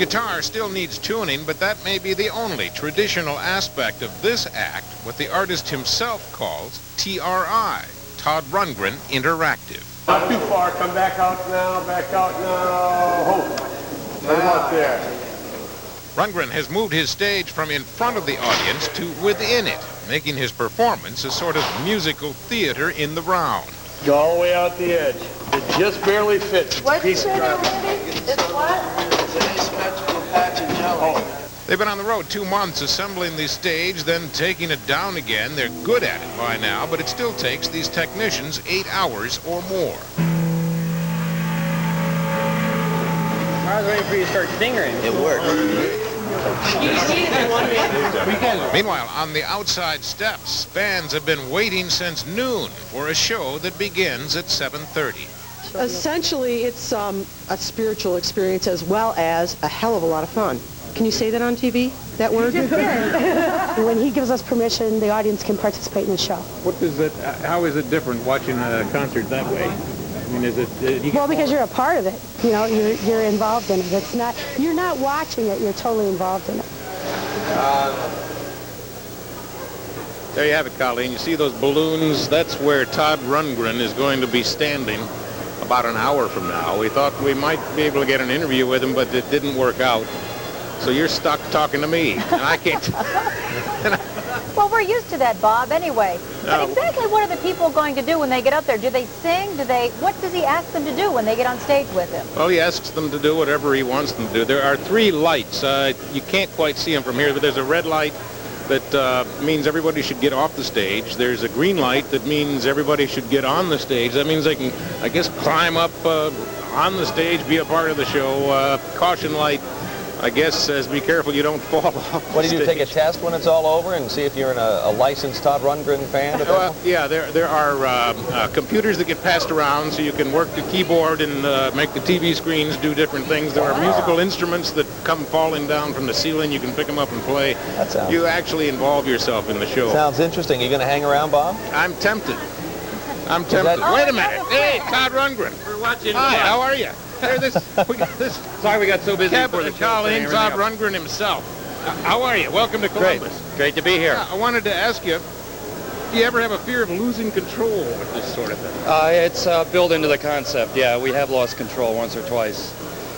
guitar still needs tuning, but that may be the only traditional aspect of this act, what the artist himself calls TRI, Todd Rundgren Interactive. Not too far. Come back out now. Back out now. Hold. Right about there. Rundgren has moved his stage from in front of the audience to within it, making his performance a sort of musical theater in the round. Go all the way out the edge. It just barely fits. What's it, It's what? It's an asymmetrical patch of jelly. Oh. They've been on the road 2 months assembling the stage, then taking it down again. They're good at it by now, but it still takes these technicians 8 hours or more. I was waiting for you to start fingering. It worked. Meanwhile, on the outside steps, fans have been waiting since noon for a show that begins at 7:30. Essentially, it's a spiritual experience as well as a hell of a lot of fun. Can you say that on TV, that word? When he gives us permission, the audience can participate in the show. What does it? How is it different watching a concert that way? I mean, is it? Well, because you're a part of it. You know, you're involved in it. It's not. You're not watching it. You're totally involved in it. There you have it, Colleen. You see those balloons? That's where Todd Rundgren is going to be standing about an hour from now. We thought we might be able to get an interview with him, but it didn't work out. So you're stuck talking to me, and I can't. Well, we're used to that, Bob, anyway. But exactly what are the people going to do when they get up there? Do they sing? What does he ask them to do when they get on stage with him? Well, he asks them to do whatever he wants them to do. There are 3 lights. You can't quite see them from here, but there's a red light that means everybody should get off the stage. There's a green light that means everybody should get on the stage. That means they can, I guess, climb up on the stage, be a part of the show. Caution light, I guess, says be careful you don't fall off. What do you do, take a test when it's all over and see if you're a licensed Todd Rundgren fan? Well, yeah, there are computers that get passed around so you can work the keyboard and make the TV screens do different things. There are musical instruments that come falling down from the ceiling. You can pick them up and play. You actually involve yourself in the show. Sounds interesting. You going to hang around, Bob? I'm tempted. Wait a minute. Hey, Todd Rundgren. We're watching. Hi, how are you? Sorry we got so busy before the show. Colleen, Todd Rundgren himself. How are you? Welcome to Columbus. Great to be here. I wanted to ask you, do you ever have a fear of losing control with this sort of thing? It's built into the concept. Yeah, we have lost control once or twice.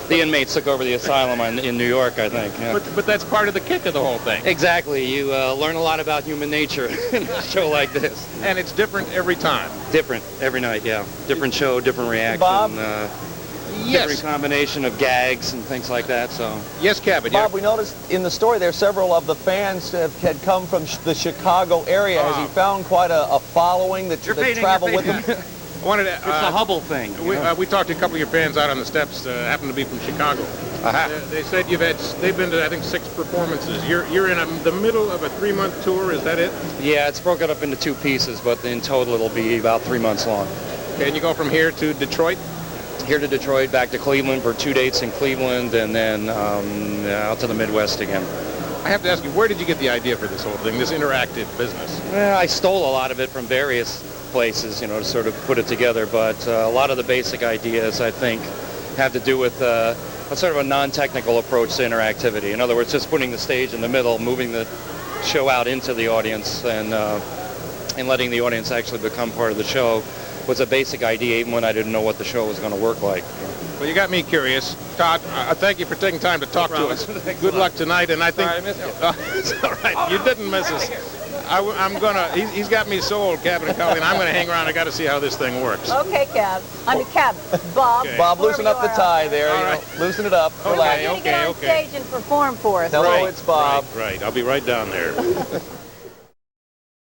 The inmates took over the asylum in New York, I think. Yeah. But that's part of the kick of the whole thing. Exactly. You learn a lot about human nature in a show like this. And it's different every time. Different every night, yeah. Different show, different reaction. Bob? Yes. Different combination of gags and things like that. So. Yes, Cabot. Bob, we noticed in the story there several of the fans had come from the Chicago area. Has he found quite a following that travel with him? I wanted to, it's a Hubble thing. We talked to a couple of your fans out on the steps, happen to be from Chicago. They said they've been to, I think, 6 performances. You're in the middle of a 3-month tour, is that it? Yeah, it's broken up into 2 pieces, but in total it'll be about 3 months long. Okay, and you go from here to Detroit? Here to Detroit, back to Cleveland for 2 dates in Cleveland, and then out to the Midwest again. I have to ask you, where did you get the idea for this whole thing, this interactive business? Well, I stole a lot of it from various places, you know, to sort of put it together, but a lot of the basic ideas, I think, have to do with a sort of a non-technical approach to interactivity. In other words, just putting the stage in the middle, moving the show out into the audience, and letting the audience actually become part of the show was a basic idea, even when I didn't know what the show was going to work like. Well, you got me curious. Todd, thank you for taking time to talk to us. Good luck tonight, and I think... Sorry, I missed you. It's all right. You didn't miss us. I'm going to... He's got me sold, Cabot and Colleen. I'm going to hang around. I got to see how this thing works. Okay, Cab. Bob. Okay. Bob, loosen up the tie there. All You know, right. loosen it up. Relax. Get on stage and perform for us. Hello, it's Bob. Right. I'll be right down there.